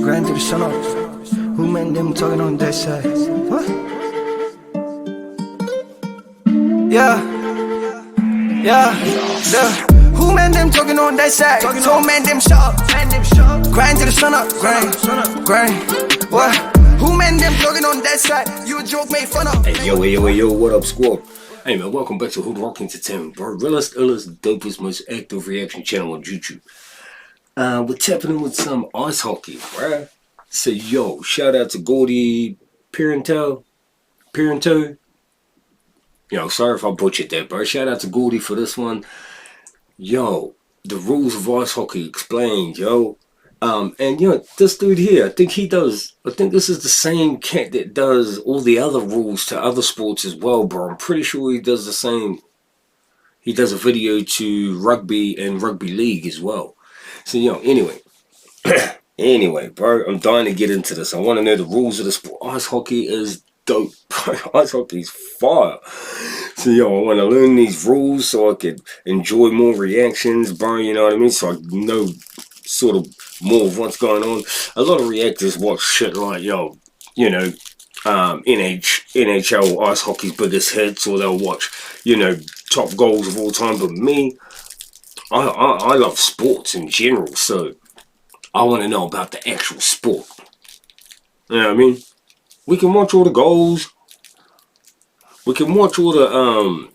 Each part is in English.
grind to the sun up. Who meant them talking on that side? What? Yeah. Who meant them talking on that side? Told man them shut up. Grind to the sun up. Grind. What? Who meant them talking on that side? You a joke made fun of. Hey yo, what up, squad? Hey man, welcome back to HOODROK Entertainment, bro. Realest, illest, dopest, most active reaction channel on YouTube. We're tapping in with some ice hockey, right? So yo, shout out to Gordy Parento. Yo, sorry if I butchered that, bro. Shout out to Gordy for this one. Yo, the rules of ice hockey explained, yo. And you know, this dude here, I think this is the same cat that does all the other rules to other sports as well, bro. I'm pretty sure he does the same. He does a video to rugby and rugby league as well. So, yo, anyway, bro, I'm dying to get into this. I want to know the rules of the sport. Ice hockey is dope, bro. Ice hockey is fire. So, yo, I want to learn these rules so I could enjoy more reactions, bro, you know what I mean? So I know sort of more of what's going on. A lot of reactors watch shit like, yo, you know, NHL ice hockey's biggest hits, or they'll watch, you know, top goals of all time. But me, I love sports in general, so I want to know about the actual sport. You know what I mean? We can watch all the goals. We can watch all the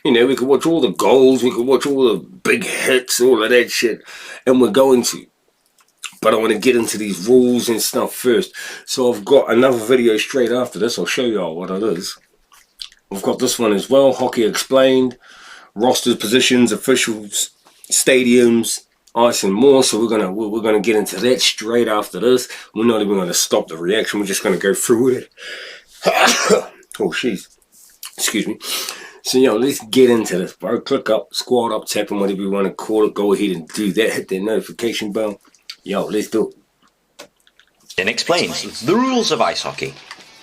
you know, we can watch all the goals, we can watch all the big hits, all of that shit, and we're going to. But I want to get into these rules and stuff first. So I've got another video straight after this. I'll show y'all what it is. I've got this one as well, Hockey Explained, rosters, positions, officials, stadiums, ice and more. So we're gonna get into that straight after this. We're not even gonna stop the reaction, we're just gonna go through it. Oh jeez. Excuse me. So, yo, let's get into this, bro. Click up, squad up, tap on whatever you want to call it. Go ahead and do that. Hit that notification bell. Yo, let's do it. It explains the rules of ice hockey.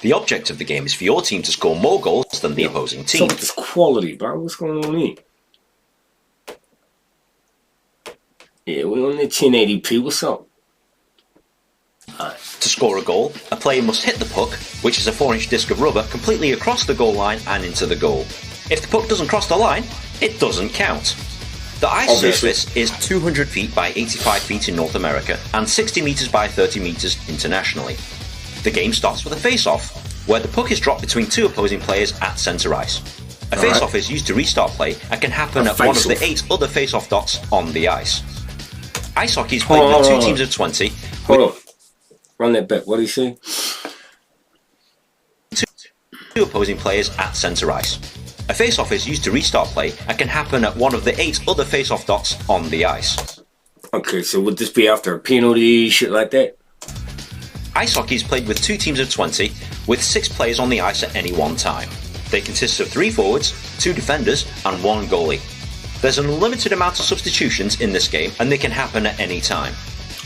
The object of the game is for your team to score more goals than the opposing team. This quality, bro. What's going on here? Yeah, we're on the 1080p. What's up? To score a goal, a player must hit the puck, which is a 4-inch disc of rubber, completely across the goal line and into the goal. If the puck doesn't cross the line, it doesn't count. The ice surface is 200 feet by 85 feet in North America and 60 meters by 30 meters internationally. The game starts with a face-off, where the puck is dropped between two opposing players at center ice. A face-off is used to restart play and can happen at one of the 8 other face-off dots on the ice. Ice hockey is played with 2 teams of 20. Hold on. Run that back. What do you say? Two opposing players at center ice. A face-off is used to restart play and can happen at one of the 8 other face-off dots on the ice. Okay, so would this be after a penalty, shit like that? Ice hockey is played with 2 teams of 20, with 6 players on the ice at any one time. They consist of 3 forwards, 2 defenders, and 1 goalie. There's an unlimited amount of substitutions in this game, and they can happen at any time.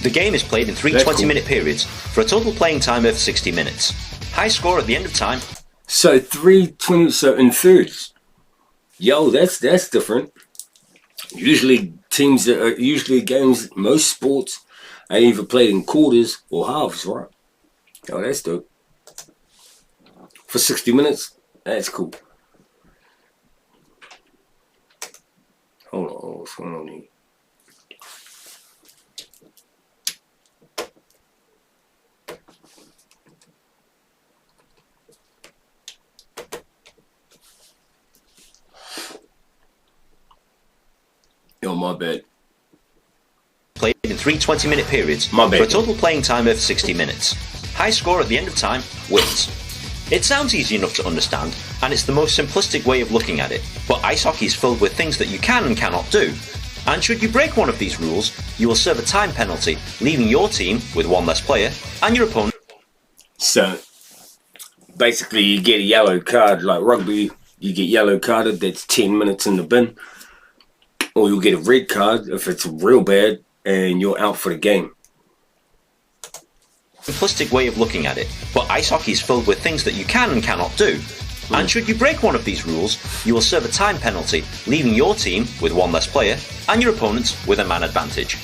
The game is played in 3 20-minute periods, for a total playing time of 60 minutes. High score at the end of time. So 3:20, so in thirds. Yo, that's different. Usually games, most sports are either played in quarters or halves, right? Oh, that's dope. For 60 minutes, that's cool. Hold on, what's going on here? Yo, my bad. Played in 3 20-minute periods, my bad, for a total playing time of 60 minutes. High score at the end of time wins. It sounds easy enough to understand, and it's the most simplistic way of looking at it, but ice hockey is filled with things that you can and cannot do. And should you break one of these rules, you will serve a time penalty, leaving your team with 1 less player, and your opponent. So, basically you get a yellow card, like rugby, you get yellow carded, that's 10 minutes in the bin. Or you'll get a red card if it's real bad and you're out for the game. Simplistic way of looking at it, but ice hockey is filled with things that you can and cannot do. And should you break one of these rules, you will serve a time penalty, leaving your team with 1 less player and your opponent with a man advantage.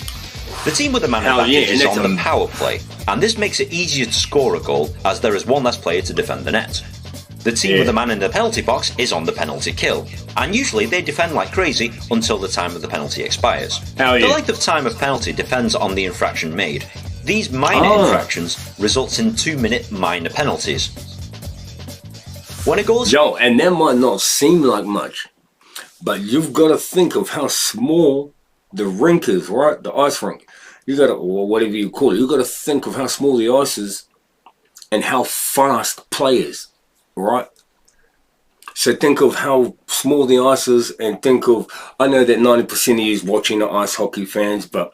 The team with the man advantage is on the power play, and this makes it easier to score a goal as there is one less player to defend the net. The team with the man in the penalty box is on the penalty kill, and usually they defend like crazy until the time of the penalty expires. The length of time of penalty depends on the infraction made. These minor infractions result in 2-minute minor penalties. When a goal is... Yo, and that might not seem like much, but you've got to think of how small the rink is, right? The ice rink. You got to, or whatever you call it, you got to think of how small the ice is and how fast players, right? So think of how small the ice is, and think of, I know that 90% of you is watching the ice hockey fans, but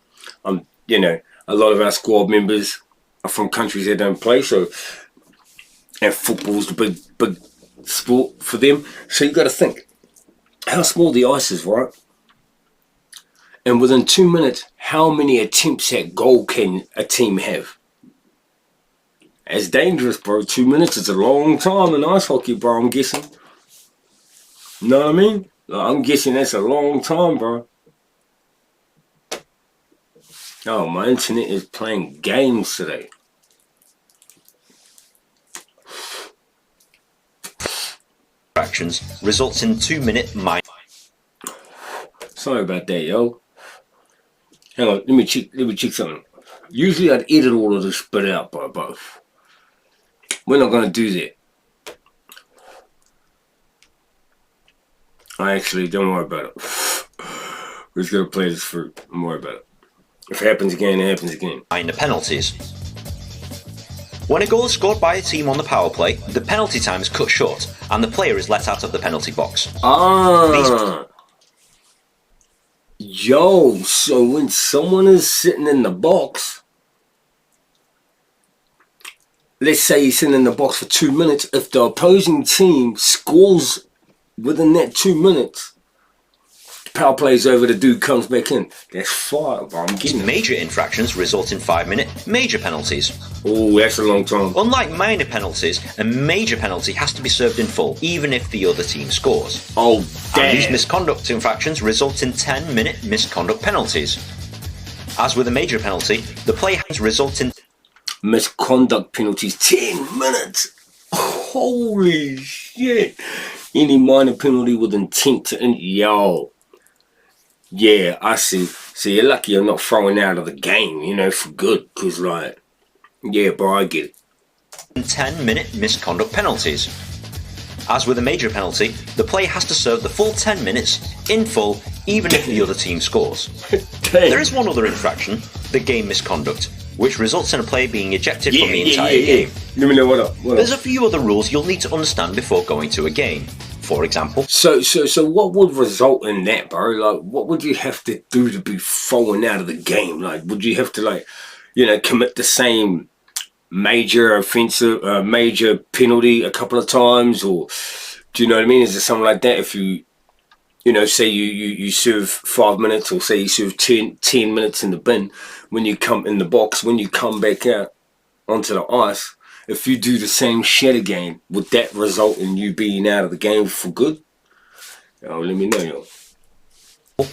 you know, a lot of our squad members are from countries that don't play, so, and football's the big sport for them. So you got to think how small the ice is, right? And within 2 minutes, how many attempts at goal can a team have? It's dangerous, bro. 2 minutes is a long time in ice hockey, bro, I'm guessing. You know what I mean? I'm guessing that's a long time, bro. Oh, my internet is playing games today. Infractions results in 2-minute minor... Sorry about that, yo. Hang on, let me check something. Usually I'd edit all of this bit out, but we're not gonna do that. Don't worry about it. We're just gonna play this through. Don't worry about it. If it happens again, it happens again. Minor penalties. When a goal is scored by a team on the power play, the penalty time is cut short, and the player is let out of the penalty box. Yo, so when someone is sitting in the box, let's say he's sitting in the box for 2 minutes, if the opposing team scores within that 2 minutes, power plays over, the dude comes back in. That's fire, bro. I'm getting major infractions result in 5-minute major penalties. Oh, that's a long time. Unlike minor penalties, a major penalty has to be served in full, even if the other team scores. Oh, damn. And these misconduct infractions result in 10-minute misconduct penalties. As with a major penalty, the play has result in misconduct penalties. 10 minutes. Holy shit. Any minor penalty with intent to yo. Yeah, I see. So you're lucky you're not throwing out of the game, you know, for good. Because, like, yeah, bro, I get it. 10-minute misconduct penalties. As with a major penalty, the player has to serve the full 10 minutes in full, even if the other team scores. There is one other infraction, the game misconduct, which results in a player being ejected from the entire game. Let me know what up. There's a few other rules you'll need to understand before going to a game. For example, so what would result in that, bro? Like, what would you have to do to be thrown out of the game? Like, would you have to, like, you know, commit the same major offensive, major penalty a couple of times, or do you know what I mean? Is it something like that? If you know, say you serve 5 minutes, or say you serve 10 minutes in the bin, when you come in the box, when you come back out onto the ice, if you do the same shit again, would that result in you being out of the game for good? Oh, let me know, yo.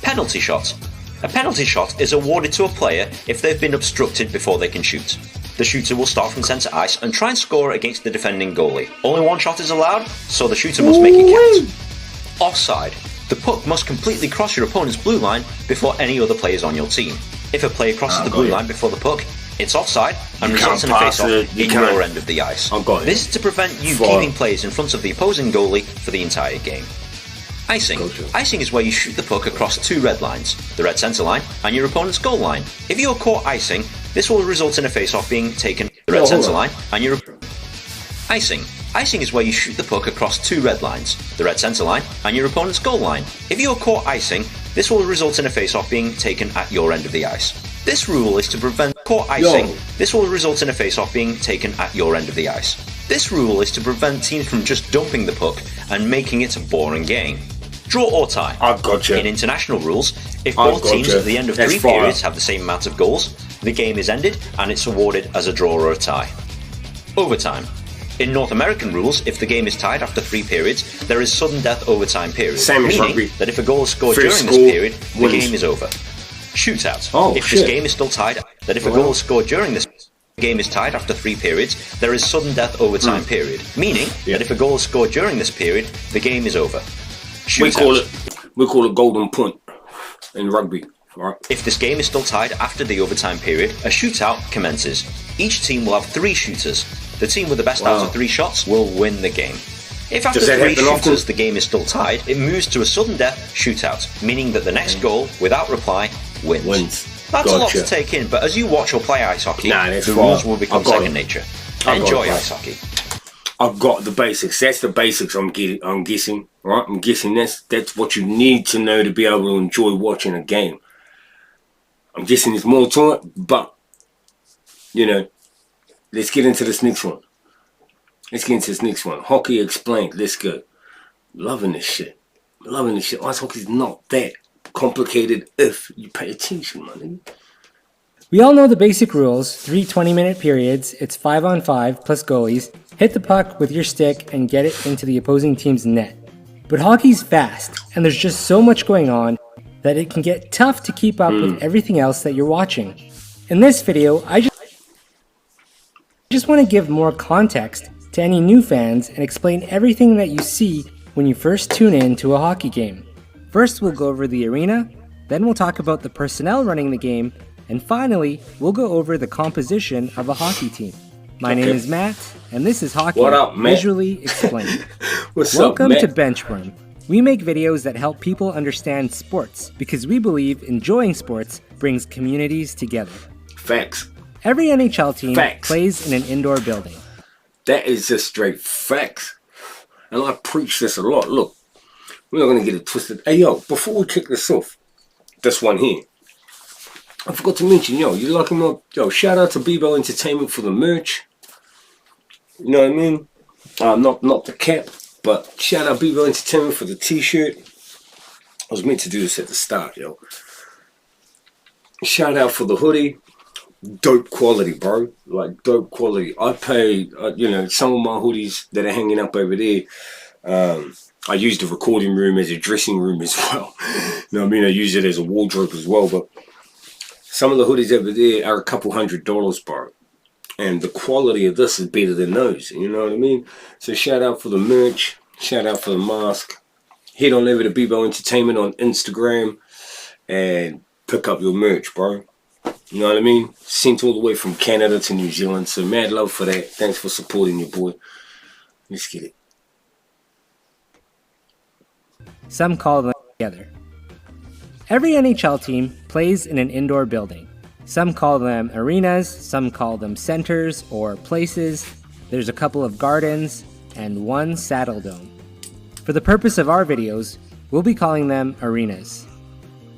Penalty shot. A penalty shot is awarded to a player if they've been obstructed before they can shoot. The shooter will start from centre ice and try and score against the defending goalie. Only one shot is allowed, so the shooter must make it count. Offside. The puck must completely cross your opponent's blue line before any other players on your team. If a player crosses the blue line before the puck, it's offside and results in a face-off in your end of the ice. This is to prevent you keeping players in front of the opposing goalie for the entire game. Icing. Icing is where you shoot the puck across two red lines, the red centre line and your opponent's goal line. If you are caught icing, this will result in a face-off being taken at the red centre line and your... Icing. Icing is where you shoot the puck across two red lines, the red centre line and your opponent's goal line. If you are caught icing, this will result in a face-off being taken at your end of the ice. This rule is to prevent caught icing. This will result in a face-off being taken at your end of the ice. This rule is to prevent teams from just dumping the puck and making it a boring game. Draw or tie. I've got you. In international rules, if both teams at the end of 3 periods have the same amount of goals, the game is ended and it's awarded as a draw or a tie. Overtime. In North American rules, if the game is tied after 3 periods, there is sudden death overtime period, Same meaning that if a goal is scored during this period, the game is over. Shootout. Oh, if shit. this game is still tied, then if a goal is scored during this game is tied after 3 periods, there is sudden death overtime period, meaning that if a goal is scored during this period, the game is over. We call it golden point in rugby. Right. If this game is still tied after the overtime period, a shootout commences. Each team will have 3 shooters. The team with the best out of 3 shots will win the game. If after 3 shooters the game is still tied, it moves to a sudden death shootout, meaning that the next goal, without reply, wins. That's a lot to take in, but as you watch or play ice hockey, the rules will become second nature. Enjoy ice hockey. I've got the basics. That's the basics I'm guessing. Right? I'm guessing that's what you need to know to be able to enjoy watching a game. I'm guessing there's more to it, but, you know, let's get into this next one. Hockey explained. Let's go. Loving this shit. Ice hockey's not that complicated if you pay attention, man. We all know the basic rules. 3 20-minute periods. It's 5-on-5 plus goalies. Hit the puck with your stick and get it into the opposing team's net. But hockey's fast, and there's just so much going on that it can get tough to keep up with everything else that you're watching. In this video, I just want to give more context to any new fans and explain everything that you see when you first tune in to a hockey game. First, we'll go over the arena, then we'll talk about the personnel running the game, and finally, we'll go over the composition of a hockey team. My name is Matt, and this is Hockey What up, Matt? Visually Explained. Welcome to Benchworm. We make videos that help people understand sports because we believe enjoying sports brings communities together. Facts. Every NHL team plays in an indoor building. That is just straight facts. And I preach this a lot. Look, we're not going to get it twisted. Hey, yo, before we kick this off, this one here, I forgot to mention, you like him up? Yo, shout out to Bebo Entertainment for the merch. You know what I mean? Not the cap, but shout out Bebo Entertainment for the t-shirt. I was meant to do this at the start, yo. Shout out for the hoodie. Dope quality, bro. Like, dope quality. I pay, some of my hoodies that are hanging up over there. I use the recording room as a dressing room as well. You know what I mean? I use it as a wardrobe as well. But some of the hoodies over there are a couple $100, bro. And the quality of this is better than those. You know what I mean? So shout out for the merch. Shout out for the mask. Head on over to Bebo Entertainment on Instagram and pick up your merch, bro. You know what I mean? Sent all the way from Canada to New Zealand. So mad love for that. Thanks for supporting your boy. Let's get it. Some call them together. Every NHL team plays in an indoor building. Some call them arenas, some call them centers or places. There's a couple of gardens and one saddle dome. For the purpose of our videos, we'll be calling them arenas.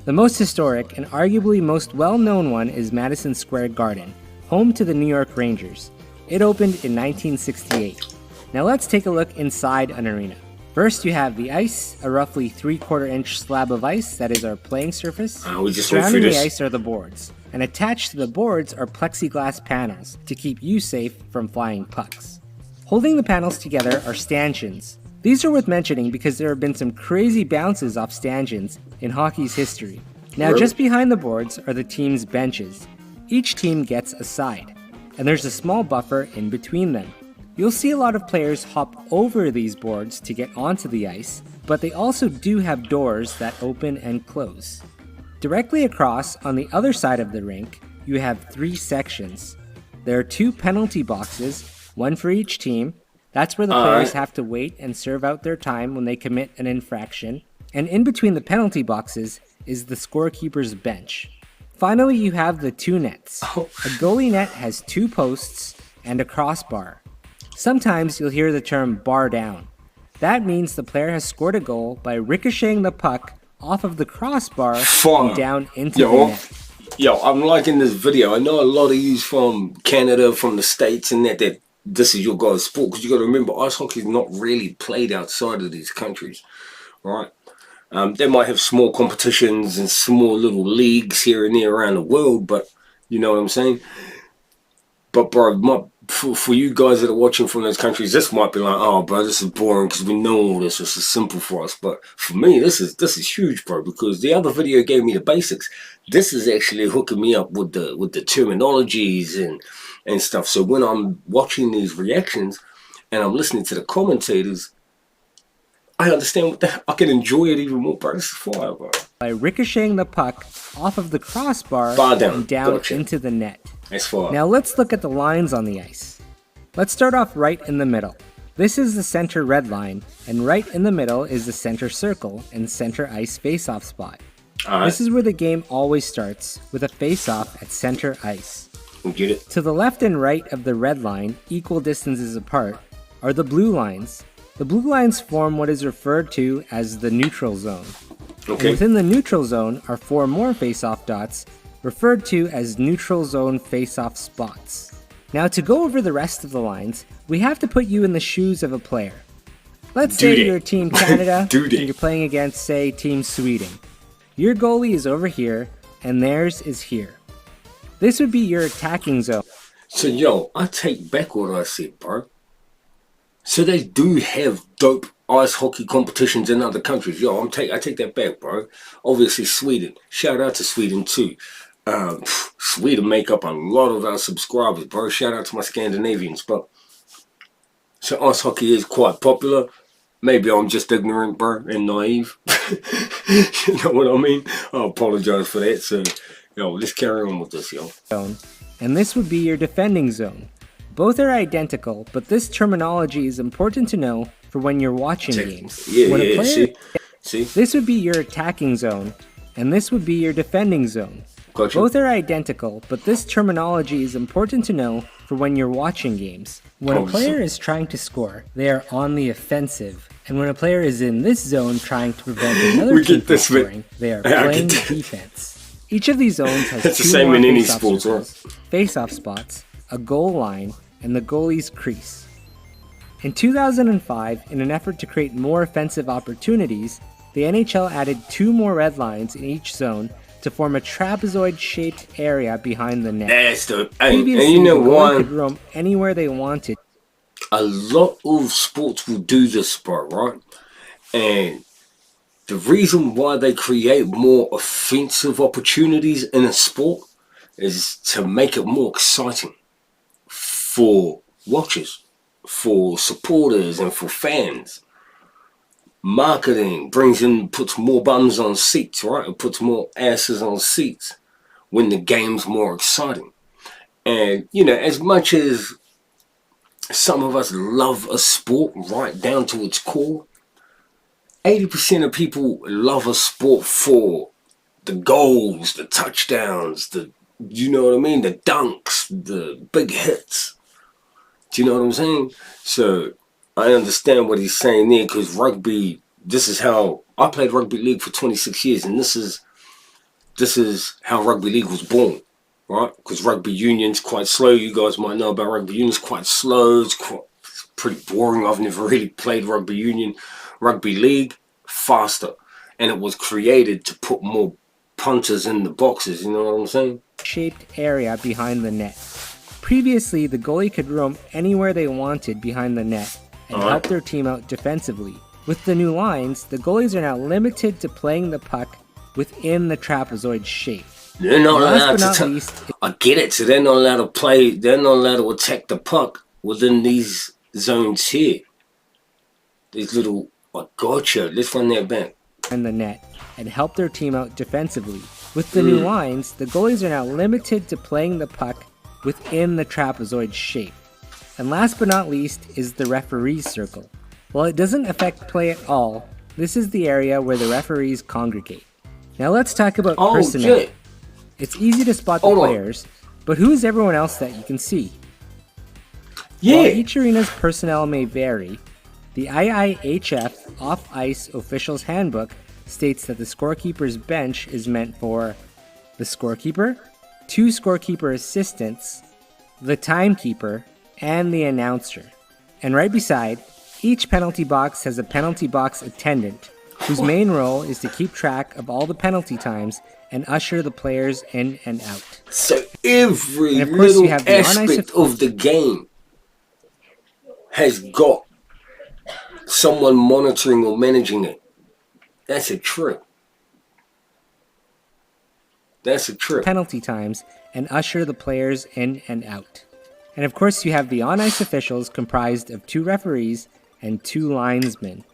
The most historic and arguably most well-known one is Madison Square Garden, home to the New York Rangers. It opened in 1968. Now let's take a look inside an arena. First, you have the ice, a roughly 3/4 inch slab of ice that is our playing surface. Surrounding the ice are the boards, and attached to the boards are plexiglass panels to keep you safe from flying pucks. Holding the panels together are stanchions. These are worth mentioning because there have been some crazy bounces off stanchions in hockey's history. Now, just behind the boards are the team's benches. Each team gets a side, and there's a small buffer in between them. You'll see a lot of players hop over these boards to get onto the ice, but they also do have doors that open and close. Directly across, on the other side of the rink, you have 3 sections. There are 2 penalty boxes, one for each team. That's where the players have to wait and serve out their time when they commit an infraction. And in between the penalty boxes is the scorekeeper's bench. Finally, you have the 2 nets. A goalie net has 2 posts and a crossbar. Sometimes you'll hear the term bar down. That means the player has scored a goal by ricocheting the puck off of the crossbar and down into the net. Yo, I'm liking this video. I know a lot of you from Canada, from the States, and that this is your guys' sport. Because you got to remember, ice hockey is not really played outside of these countries, right? They might have small competitions and small little leagues here and there around the world, but you know what I'm saying? But bro, for you guys that are watching from those countries, this might be like, oh, bro, this is boring because we know all this. This is simple for us. But for me, this is huge, bro, because the other video gave me the basics. This is actually hooking me up with the terminologies and stuff. So when I'm watching these reactions and I'm listening to the commentators, I understand what I can enjoy it even more, bro. This is fire, bro. By ricocheting the puck off of the crossbar and down Gotcha. into the net. That's fire. Now let's look at the lines on the ice. Let's start off right in the middle. This is the center red line, and right in the middle is the center circle and center ice face-off spot. All This right. is where the game always starts, with a face-off at center ice. We get it. To the left and right of the red line, equal distances apart, are the blue lines. The blue lines form what is referred to as the neutral zone. And Okay. within the neutral zone are 4 more face-off dots, referred to as neutral zone face-off spots. Now to go over the rest of the lines, we have to put you in the shoes of a player. Let's say Dude. you're Team Canada Dude. and you're playing against, say, Team Sweden. Your goalie is over here, and theirs is here. This would be your attacking zone. So, yo, I take back what I said, bro. So they do have dope ice hockey competitions in other countries. Yo, I take that back, bro. Obviously, Sweden. Shout out to Sweden, too. Sweden make up a lot of our subscribers, bro. Shout out to my Scandinavians. But so ice hockey is quite popular. Maybe I'm just ignorant, bro, and naive. You know what I mean? I apologize for that. So, yo, let's carry on with this, yo. And this would be your defending zone. Both are identical, but this terminology is important to know for when you're watching games. Yeah, When a yeah, player, see? This would be your attacking zone, and this would be your defending zone. Gotcha. Both are identical, but this terminology is important to know for when you're watching games. When a player is trying to score, they are on the offensive. And when a player is in this zone trying to prevent another We team get from this, man. scoring, they are Yeah, I playing get that. defense. Each of these zones has It's the 2 same more in any face-off sport, circles, face-off spots, a goal line, and the goalie's crease. In 2005, in an effort to create more offensive opportunities, the NHL added 2 more red lines in each zone to form a trapezoid-shaped area behind the net. That's the and Previously, you know the goalie why could roam anywhere they wanted. a lot of sports will do this, bro, right? And the reason why they create more offensive opportunities in a sport is to make it more exciting for watchers, for supporters, and for fans. Marketing puts more bums on seats, right? It puts more asses on seats when the game's more exciting. And, you know, as much as some of us love a sport right down to its core, 80% of people love a sport for the goals, the touchdowns, you know what I mean? The dunks, the big hits. Do you know what I'm saying? So I understand what he's saying there, because rugby, this is how I played rugby league for 26 years, and this is how rugby league was born, right? Because rugby union's quite slow. You guys might know about rugby union. It's quite slow. It's pretty boring. I've never really played rugby union. Rugby league, faster, and it was created to put more punters in the boxes. You know what I'm saying? Shaped area behind the net. Previously, the goalie could roam anywhere they wanted behind the net and help their team out defensively. With the new lines, the goalies are now limited to playing the puck within the trapezoid shape. They're not Last allowed but not to. least, I get it. So they're not allowed to play. They're not allowed to attack the puck within these zones here. These little. I gotcha. Let's run that back. in the net and help their team out defensively. With the new lines, the goalies are now limited to playing the puck within the trapezoid shape. And last but not least is the referee's circle. While it doesn't affect play at all, this is the area where the referees congregate. Now let's talk about personnel. Shit. It's easy to spot the Hold on. players, but who is everyone else that you can see? Yeah. While each arena's personnel may vary, the IIHF Off-Ice Officials Handbook states that the scorekeeper's bench is meant for the scorekeeper, 2 scorekeeper assistants, the timekeeper, and the announcer. And right beside, each penalty box has a penalty box attendant, whose main role is to keep track of all the penalty times and usher the players in and out. So every And of course, you little have the on-ice aspect of the game has got someone monitoring or managing it. That's a trip. That's a trip. Penalty times and usher the players in and out. And of course, you have the on-ice officials comprised of 2 referees and 2 linesmen.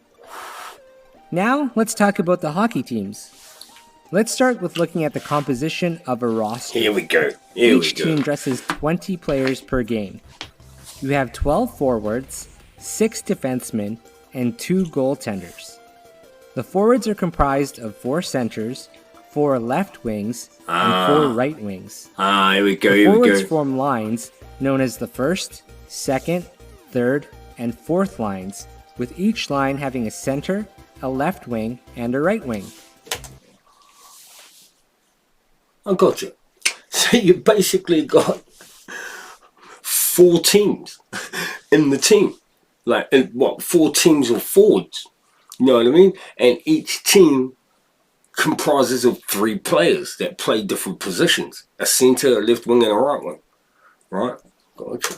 Now, let's talk about the hockey teams. Let's start with looking at the composition of a roster. Here we go. Each team dresses 20 players per game. You have 12 forwards, 6 defensemen, and 2 goaltenders. The forwards are comprised of 4 centers, 4 left wings, and 4 right wings. Here we go. The forwards form lines known as the first, second, third, and fourth lines, with each line having a center, a left wing, and a right wing. I got you. So you basically got 4 teams in the team. Like, 4 teams of forwards. You know what I mean? And each team comprises of 3 players that play different positions. A center, a left wing, and a right wing. Right? Gotcha.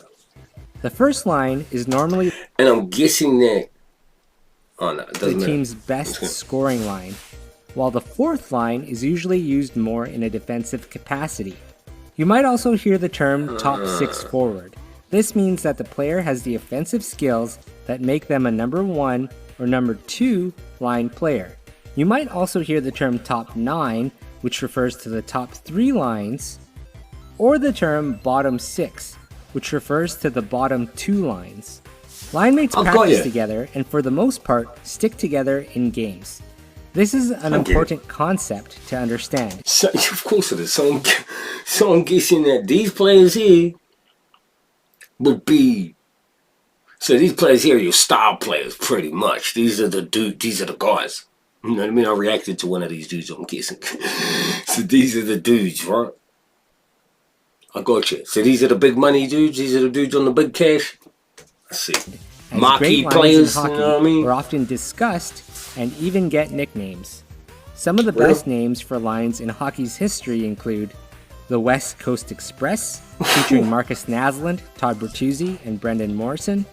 The first line is normally And I'm guessing that... Oh, no, it doesn't the matter. team's best scoring line, while the fourth line is usually used more in a defensive capacity. You might also hear the term top 6 forward. This means that the player has the offensive skills that make them a number 1 or number 2 line player. You might also hear the term top 9, which refers to the top 3 lines, or the term bottom 6, which refers to the bottom 2 lines. Line mates practice together and for the most part stick together in games. This is an important concept to understand. So, of course it is. So I'm guessing that these players here would be... So these players here are your star players, pretty much. These are the guys. You know what I mean? I reacted to one of these dudes, I'm guessing. So these are the dudes, right? I got you. So these are the big money dudes? These are the dudes on the big cash? I see. As Marquee great lines players, in hockey you know what I mean? are often discussed and even get nicknames. Some of the best names for lines in hockey's history include the West Coast Express, featuring Marcus Naslund, Todd Bertuzzi, and Brendan Morrison;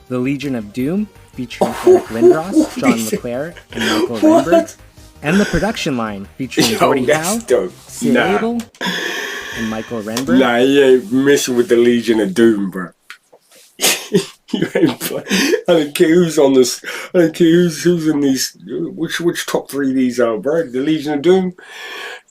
the Legion of Doom, featuring Eric Lindros, John LeClaire, and Michael Renberg; and the Production Line, featuring Gordie Howe, Sid Abel, and Michael Renberg. Nah, you ain't messing with the Legion of Doom, bro. You ain't play. I don't care who's on this. I don't care who's in these. Which top 3 these are, bro? The Legion of Doom.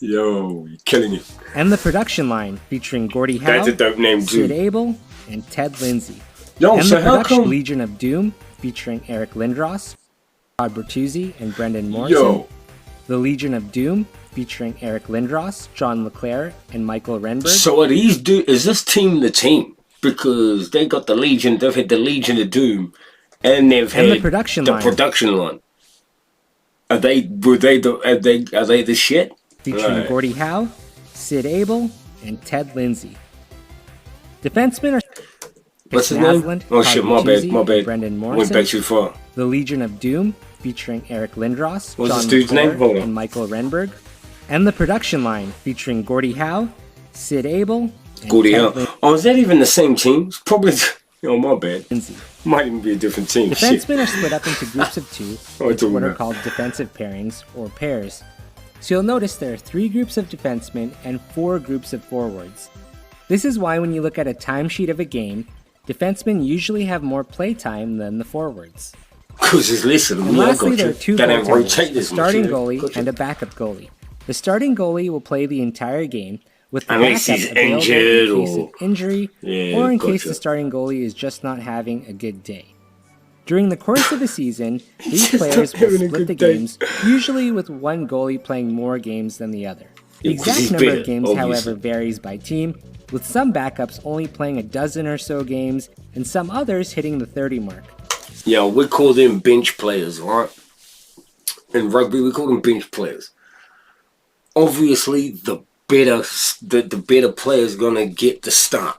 Yo, you're killing it. And the Production Line, featuring Gordie Howe, That's a dope name too. Sid Abel, and Ted Lindsay. Yo, And so the how Production come? Legion of Doom, featuring Eric Lindros, Todd Bertuzzi, and Brendan Morrison. Yo, The Legion of Doom, featuring Eric Lindros, John LeClaire, and Michael Renberg. so are these is this team the team? Because they got the Legion, they've had the Legion of Doom, and they've had the Production Line. Production Line. Are they the shit? Featuring Right. Gordie Howe, Sid Abel, and Ted Lindsay. Defensemen are What's his Naslund, name? Oh Todd shit, my Bertuzzi, bad. and Brendan Went Morrison. back too far. The Legion of Doom, featuring Eric Lindros, What's John this dude's LeClaire, name? Hold on. and Michael Renberg. And the Production Line, featuring Gordie Howe, Sid Abel, and Gordie Ted Howe. Oh, is that even the same team? It's probably. Oh, my bad. Lindsay. Might even be a different team. Shit. Defensemen are split up into groups of 2, Oh, it's with what over. are called defensive pairings or pairs. So you'll notice there are 3 groups of defensemen and 4 groups of forwards. This is why when you look at a timesheet of a game, defensemen usually have more play time than the forwards. Because there's less of them. And Yeah, I lastly, got there you. are 2 That ain't rotate goaltenders, a this much, starting yeah. goalie Gotcha. and a backup goalie. The starting goalie will play the entire game, with the Unless backup he's available injured in case or- of injury Yeah, or in case gotcha. the starting goalie is just not having a good day. During the course of the season, these Just players not will having a split the good day. games, usually with one goalie playing more games than the other. The Yeah, 'cause he's exact number better, of games, obviously. however, varies by team, with some backups only playing a dozen or so games, and some others hitting the 30 mark. Yeah, we call them bench players, right? In rugby, we call them bench players. Obviously, the better player's gonna get the start.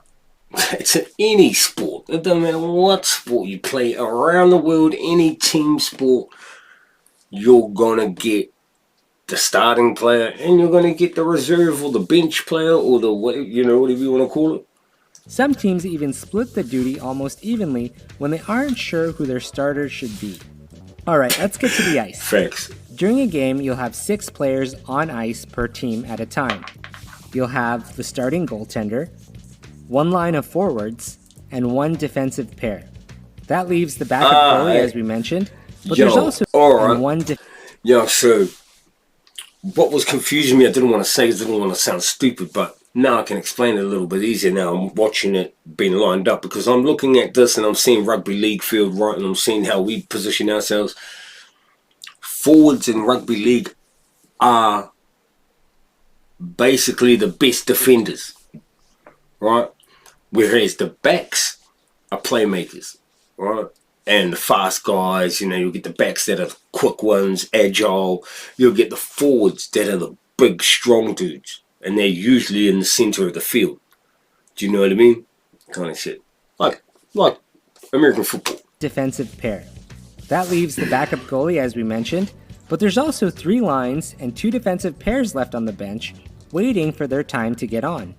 It's in any sport. It doesn't matter what sport you play around the world, any team sport, you're gonna get the starting player, and you're gonna get the reserve or the bench player or the whatever you want to call it. Some teams even split the duty almost evenly when they aren't sure who their starters should be. Alright, let's get to the ice. Facts. During a game, you'll have 6 players on ice per team at a time. You'll have the starting goaltender, 1 line of forwards, and 1 defensive pair. That leaves the backup goalie, as we mentioned, but there's also one so what was confusing me, I didn't want to say, I didn't want to sound stupid, but now I can explain it a little bit easier now. I'm watching it being lined up because I'm looking at this and I'm seeing rugby league field, right, and I'm seeing how we position ourselves. Forwards in rugby league are basically the best defenders, right? Whereas the backs are playmakers, right? And the fast guys, you'll get the backs that are quick ones, agile. You'll get the forwards that are the big, strong dudes. And they're usually in the center of the field. Do you know what I mean? Kind of shit. Like American football. Defensive pair. That leaves the backup goalie, as we mentioned, but there's also 3 lines and 2 defensive pairs left on the bench, waiting for their time to get on.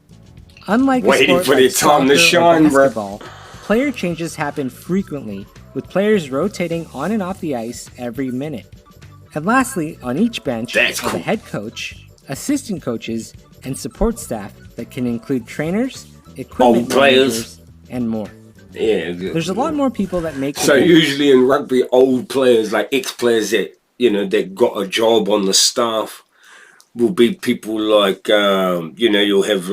Unlike waiting for their time to shine, basketball, player changes happen frequently, with players rotating on and off the ice every minute. And lastly, on each bench are the head coach, assistant coaches, and support staff that can include trainers, equipment managers, and more. Yeah, there's a lot more people that make. So usually in rugby, old players, like ex-players that that got a job on the staff, will be people like you'll have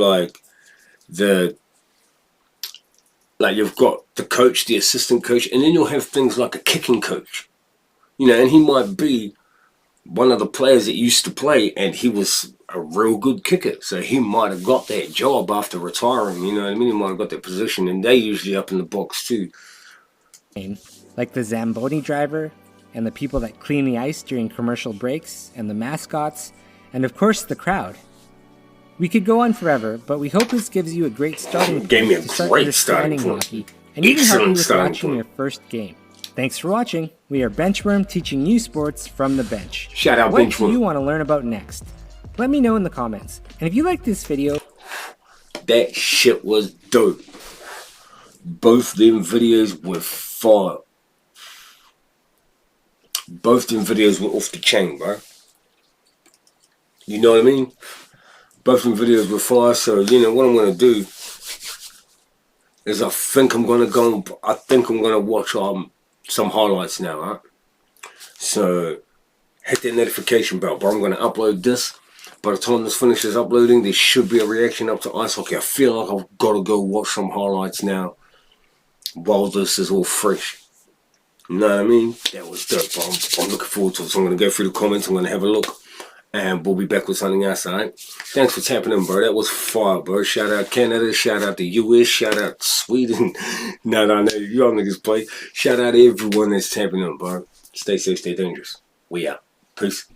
you've got the coach, the assistant coach, and then you'll have things like a kicking coach, and he might be one of the players that used to play, and he was a real good kicker, so he might have got that job after retiring. You know what I mean? He might have got that position, and they usually up in the box too. Like the Zamboni driver, and the people that clean the ice during commercial breaks, and the mascots, and of course the crowd. We could go on forever, but we hope this gives you a great starting point to start understanding hockey, and even help you with watching your first game. Thanks for watching. We are Benchworm, teaching you sports from the bench. Shout out Benchworm. What do you want to learn about next? Let me know in the comments. And if you like this video, that shit was dope. Both them videos were fire. Both them videos were off the chain, bro. You know what I mean? Both them videos were fire, so what I'm gonna do is I think I'm gonna watch some highlights now, right? So hit that notification bell, but I'm gonna upload this. By the time this finishes uploading, there should be a reaction up to ice hockey. I feel like I've got to go watch some highlights now while this is all fresh. You know what I mean? That was dope. I'm looking forward to it. So I'm going to go through the comments. I'm going to have a look. And we'll be back with something else, alright? Thanks for tapping in, bro. That was fire, bro. Shout out Canada. Shout out the US. Shout out Sweden. No, y'all niggas play. Shout out to everyone that's tapping in, bro. Stay safe, stay dangerous. We out. Peace.